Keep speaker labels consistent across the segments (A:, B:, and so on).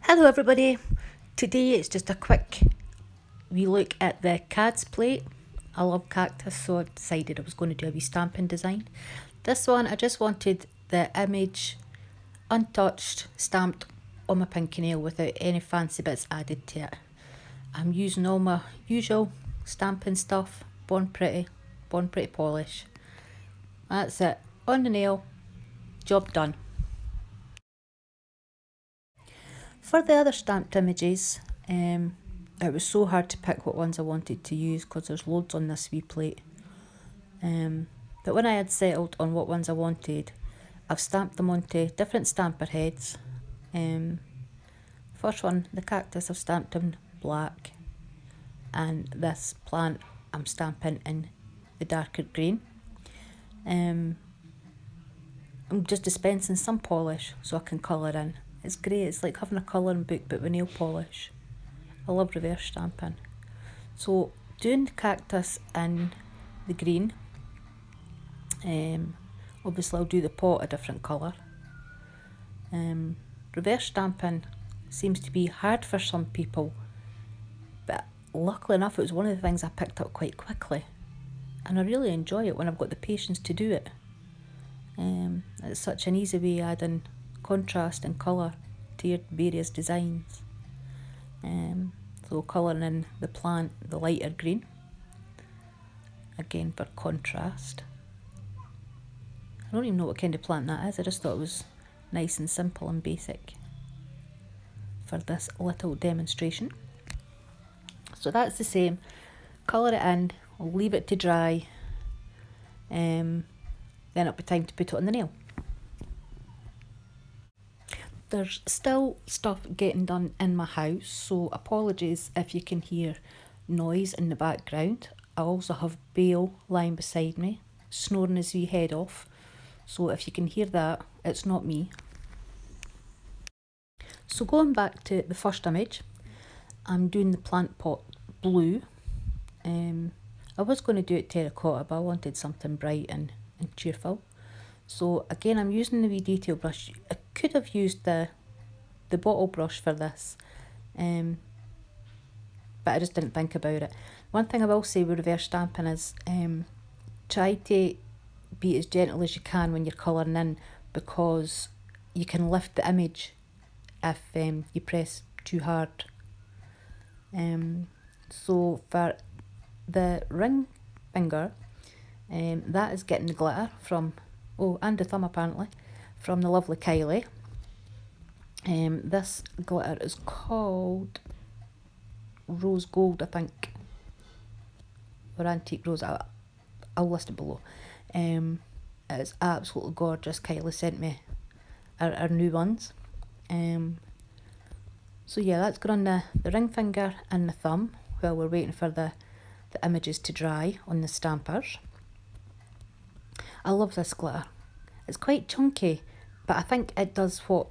A: Hello everybody. Today it's just a quick wee look at the CADS plate. I love cactus, so I decided I was going to do a wee stamping design. This one I just wanted the image untouched, stamped on my pinky nail without any fancy bits added to it. I'm using all my usual stamping stuff, Born Pretty polish. That's it, on the nail, job done. For the other stamped images, it was so hard to pick what ones I wanted to use because there's loads on this wee plate. But when I had settled on what ones I wanted, I've stamped them onto different stamper heads. First one, the cactus, I've stamped in black, and this plant I'm stamping in the darker green. I'm just dispensing some polish so I can colour in. It's great, it's like having a colouring book but with nail polish. I love reverse stamping. So doing the cactus in the green, obviously I'll do the pot a different colour. Reverse stamping seems to be hard for some people, but luckily enough it was one of the things I picked up quite quickly, and I really enjoy it when I've got the patience to do it. It's such an easy way adding contrast and colour to your various designs. So colouring in the plant the lighter green, again for contrast. I don't even know what kind of plant that is, I just thought it was nice and simple and basic for this little demonstration. So that's the same, colour it in, I'll leave it to dry, then it'll be time to put it on the nail. There's still stuff getting done in my house, so apologies if you can hear noise in the background. I also have Bale lying beside me, snoring his wee head off, so if you can hear that, it's not me. So going back to the first image, I'm doing the plant pot blue. I was going to do it terracotta, but I wanted something bright and cheerful. So again, I'm using the wee detail brush. I could have used the bottle brush for this, but I just didn't think about it. One thing I will say with reverse stamping is try to be as gentle as you can when you're colouring in, because you can lift the image if you press too hard. So for the ring finger, that is getting the glitter from, and the thumb apparently, from the lovely Kylie. This glitter is called Rose Gold, I think, or Antique Rose. I'll list it below. It's absolutely gorgeous. Kylie sent me our new ones. So yeah, that's going on the ring finger and the thumb while we're waiting for the images to dry on the stampers. I love this glitter. It's quite chunky, but I think it does what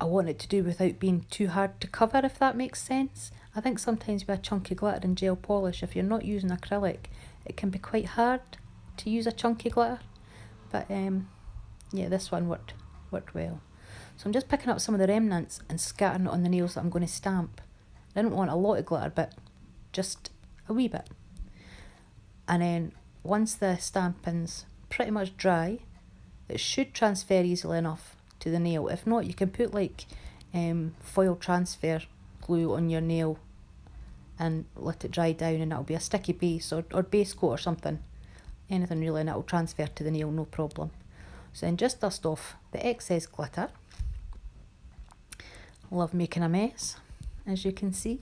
A: I want it to do without being too hard to cover, if that makes sense. I think sometimes with a chunky glitter and gel polish, if you're not using acrylic, it can be quite hard to use a chunky glitter. But yeah, this one worked well. So I'm just picking up some of the remnants and scattering it on the nails that I'm going to stamp. I didn't want a lot of glitter, but just a wee bit. And then once the stamping's pretty much dry, it should transfer easily enough to the nail. If not, you can put like foil transfer glue on your nail and let it dry down, and it'll be a sticky base or base coat or something. Anything really, and it'll transfer to the nail, no problem. So then just dust off the excess glitter. Love making a mess, as you can see.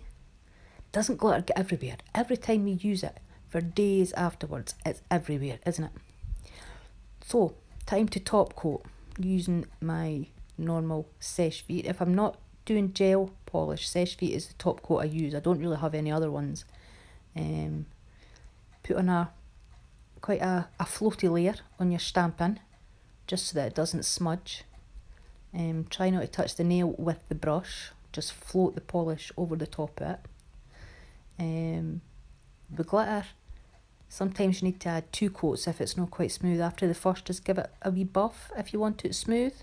A: Doesn't glitter get everywhere? Every time you use it, for days afterwards, it's everywhere, isn't it? So, time to top coat using my normal Seche Vite. If I'm not doing gel polish, Seche Vite is the top coat I use. I don't really have any other ones. Put on quite a floaty layer on your stamping, just so that it doesn't smudge. Try not to touch the nail with the brush, just float the polish over the top of it. The glitter, sometimes you need to add 2 coats if it's not quite smooth. After the first, just give it a wee buff if you want it smooth,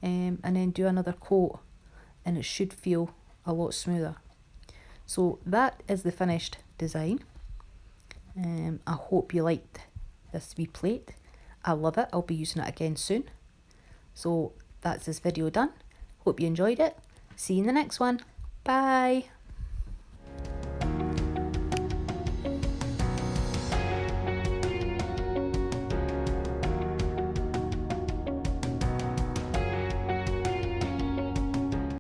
A: and then do another coat and it should feel a lot smoother. So that is the finished design. I hope you liked this wee plate. I love it. I'll be using it again soon. So that's this video done. Hope you enjoyed it. See you in the next one. Bye.